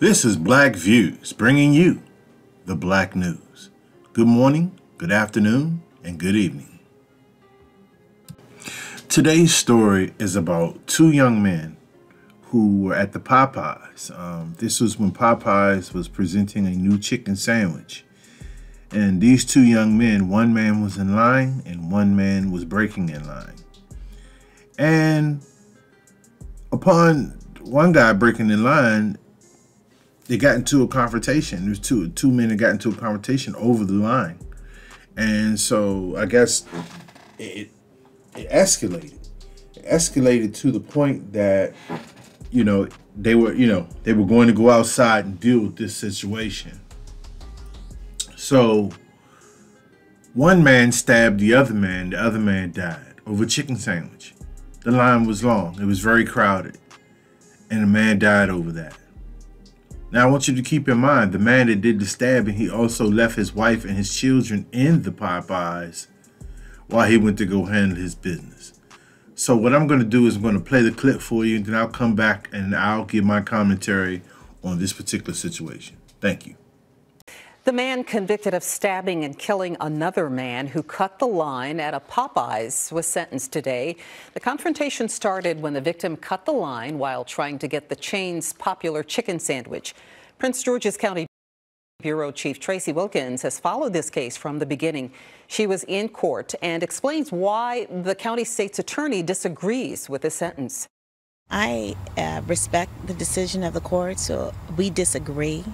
This is Black Views, bringing you the Black News. Good morning, good afternoon, and good evening. Today's story is about two young men who were at the Popeyes. This was when Popeyes was presenting a new chicken sandwich. And these two young men, one man was in line and one man was breaking in line. And upon one guy breaking in line, they got into a confrontation. There's two men that got into a confrontation over the line. And so I guess it escalated. It escalated to the point that, they were going to go outside and deal with this situation. So one man stabbed the other man died over a chicken sandwich. The line was long. It was very crowded. And the man died over that. Now, I want you to keep in mind, the man that did the stabbing, he also left his wife and his children in the Popeyes while he went to go handle his business. So what I'm going to do is I'm going to play the clip for you, and then I'll come back and I'll give my commentary on this particular situation. Thank you. The man convicted of stabbing and killing another man who cut the line at a Popeyes was sentenced today. The confrontation started when the victim cut the line while trying to get the chain's popular chicken sandwich. Prince George's County Bureau Chief Tracy Wilkins has followed this case from the beginning. She was in court and explains why the county state's attorney disagrees with the sentence. I respect the decision of the court, so we disagree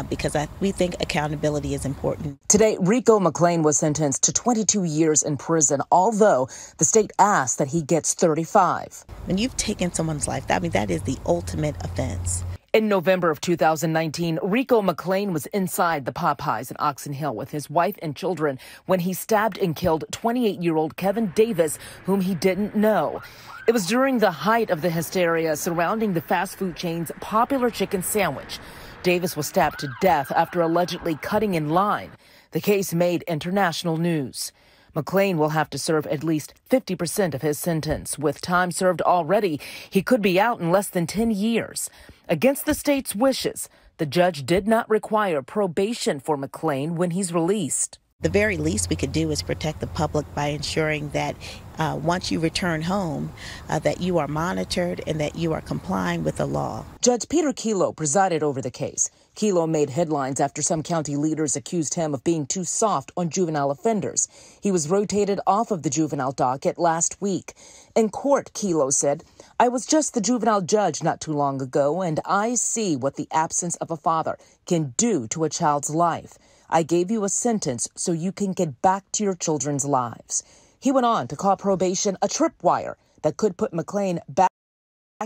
because we think accountability is important. Today, Rico McLean was sentenced to 22 years in prison, although the state asked that he gets 35. When you've taken someone's life, that is the ultimate offense. In November of 2019, Rico McLean was inside the Popeyes in Oxon Hill with his wife and children when he stabbed and killed 28-year-old Kevin Davis, whom he didn't know. It was during the height of the hysteria surrounding the fast food chain's popular chicken sandwich. Davis was stabbed to death after allegedly cutting in line. The case made international news. McLean will have to serve at least 50% of his sentence. With time served already, he could be out in less than 10 years. Against the state's wishes, the judge did not require probation for McLean when he's released. The very least we could do is protect the public by ensuring that once you return home, that you are monitored and that you are complying with the law. Judge Peter Kelo presided over the case. Kelo made headlines after some county leaders accused him of being too soft on juvenile offenders. He was rotated off of the juvenile docket last week. In court, Kelo said, "I was just the juvenile judge not too long ago, and I see what the absence of a father can do to a child's life. I gave you a sentence so you can get back to your children's lives." He went on to call probation a tripwire that could put McLean back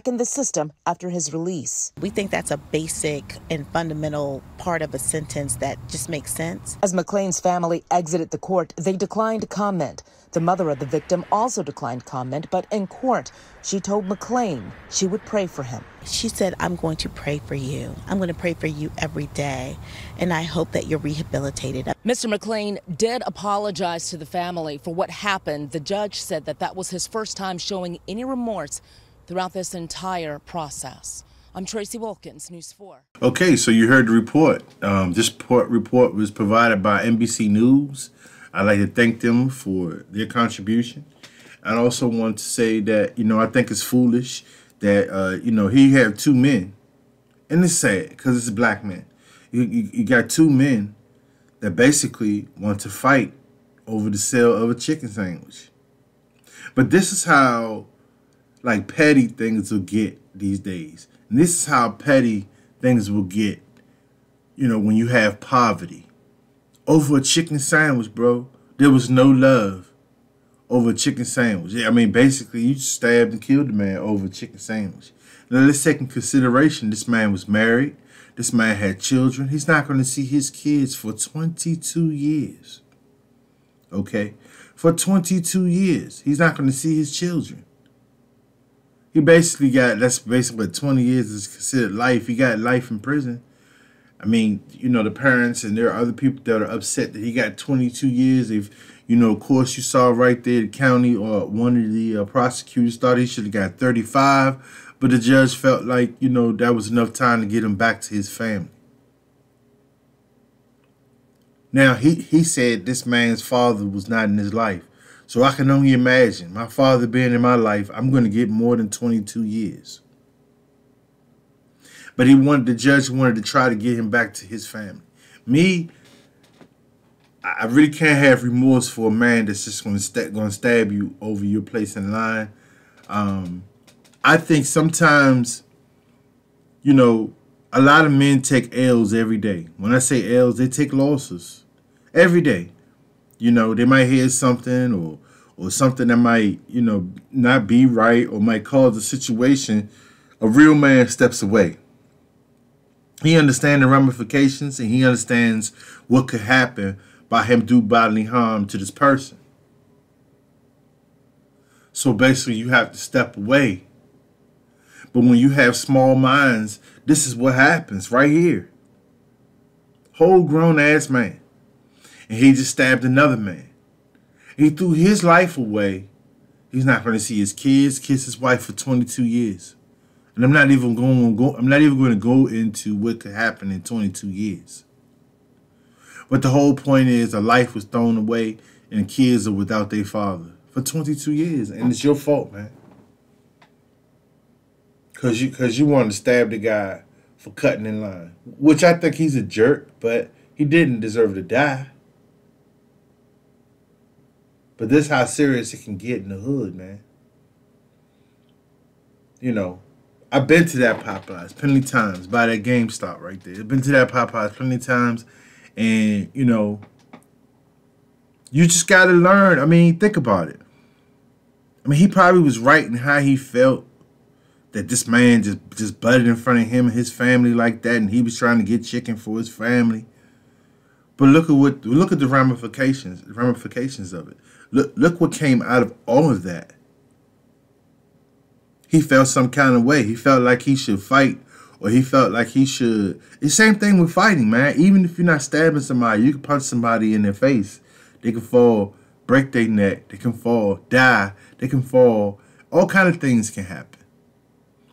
in the system after his release. We think that's a basic and fundamental part of a sentence that just makes sense. As McLean's family exited the court, they declined comment. The mother of the victim also declined comment, but in court, she told McLean she would pray for him. She said, "I'm going to pray for you. I'm going to pray for you every day, and I hope that you're rehabilitated." Mr. McLean did apologize to the family for what happened. The judge said that was his first time showing any remorse throughout this entire process. I'm Tracy Wilkins, News 4. Okay, so you heard the report. This report was provided by NBC News. I'd like to thank them for their contribution. I also want to say that, I think it's foolish that, he had two men. And it's sad because it's a black man. You got two men that basically want to fight over the sale of a chicken sandwich. But this is how, petty things will get these days. And this is how petty things will get, when you have poverty. Over a chicken sandwich, bro. There was no love over a chicken sandwich. I mean, basically, you stabbed and killed the man over a chicken sandwich. Now, let's take in consideration this man was married. This man had children. He's not going to see his kids for 22 years. Okay? For 22 years. He's not going to see his children. He basically that's basically what 20 years is considered life. He got life in prison. I mean, the parents and there are other people that are upset that he got 22 years. If, of course, you saw right there the county or one of the prosecutors thought he should have got 35. But the judge felt like, you know, that was enough time to get him back to his family. Now, he said this man's father was not in his life. So I can only imagine my father being in my life, I'm going to get more than 22 years. But the judge wanted to try to get him back to his family. Me, I really can't have remorse for a man that's just going to stab you over your place in line. I think sometimes, you know, a lot of men take L's every day. When I say L's, they take losses every day. You know, they might hear something or something that might, you know, not be right or might cause a situation. A real man steps away. He understands the ramifications and he understands what could happen by him do bodily harm to this person. So basically, you have to step away. But when you have small minds, this is what happens right here. Whole grown ass man. And he just stabbed another man. He threw his life away. He's not going to see his kids, kiss his wife for 22 years. And I'm not even going to go into what could happen in 22 years. But the whole point is a life was thrown away and kids are without their father for 22 years. And it's your fault, man. Because you wanted to stab the guy for cutting in line. Which I think he's a jerk, but he didn't deserve to die. But this is how serious it can get in the hood, man. You know, I've been to that Popeyes plenty of times by that GameStop right there. I've been to that Popeyes plenty of times. And, you know, you just got to learn. I mean, think about it. I mean, he probably was right in how he felt that this man just butted in front of him and his family like that. And he was trying to get chicken for his family. But look at the ramifications of it. Look what came out of all of that. He felt some kind of way. He felt like he should fight, or he felt like he should. It's the same thing with fighting, man. Even if you're not stabbing somebody, you can punch somebody in their face. They can fall, break their neck. They can fall, die. They can fall. All kind of things can happen.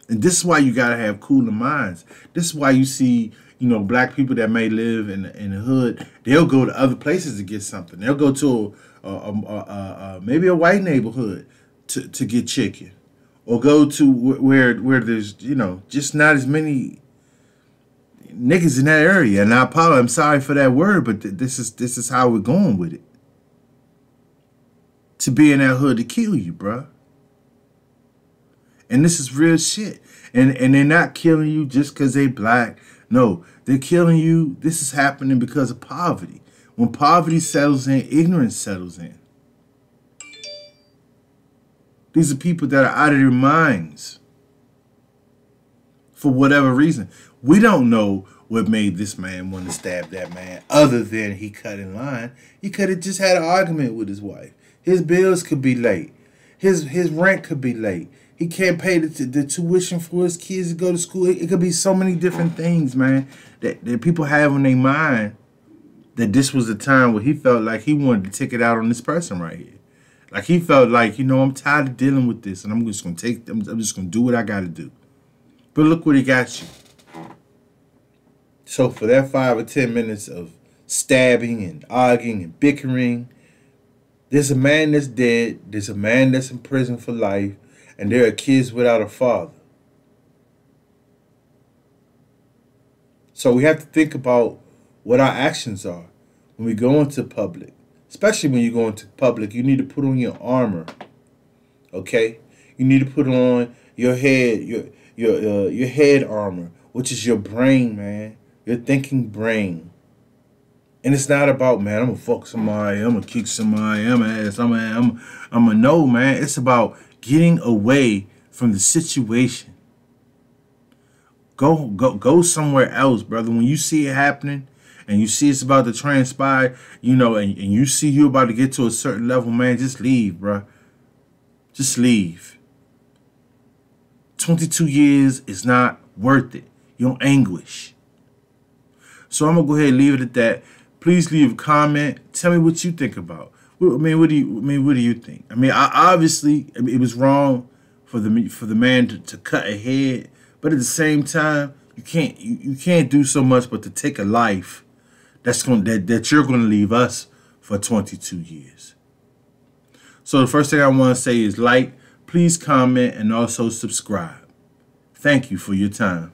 And this is why you gotta have cooler minds. This is why you see, you know, black people that may live in the hood. They'll go to other places to get something. They'll go to maybe a white neighborhood to get chicken. Or go to where there's, you know, just not as many niggas in that area. And I apologize, I'm sorry for that word, but this is how we're going with it. To be in that hood to kill you, bruh. And this is real shit. And they're not killing you just because they black. No, they're killing you. This is happening because of poverty. When poverty settles in, ignorance settles in. These are people that are out of their minds for whatever reason. We don't know what made this man want to stab that man other than he cut in line. He could have just had an argument with his wife. His bills could be late. His rent could be late. He can't pay the tuition for his kids to go to school. It could be so many different things, man, that people have in their mind that this was the time where he felt like he wanted to take it out on this person right here. Like he felt like, you know, I'm tired of dealing with this, and I'm just gonna do what I gotta do. But look what he got you. So for that 5 or 10 minutes of stabbing and arguing and bickering, there's a man that's dead, there's a man that's in prison for life, and there are kids without a father. So we have to think about what our actions are when we go into public. Especially when you go into public, you need to put on your armor. Okay? You need to put on your head armor, which is your brain, man. Your thinking brain. And it's not about, man, I'm gonna fuck somebody, I'm gonna kick somebody, I'm gonna no, man. It's about getting away from the situation. Go somewhere else, brother. When you see it happening, and you see it's about to transpire, you know, and you see you about to get to a certain level, man, just leave, bro. Just leave. 22 years is not worth it. Your anguish. So I'm going to go ahead and leave it at that. Please leave a comment. Tell me what you think about. I mean, what do you think? I mean, obviously, it was wrong for the man to cut a head, but at the same time, you can't do so much but to take a life that you're gonna leave us for 22 years. So the first thing I want to say is like, please comment, and also subscribe. Thank you for your time.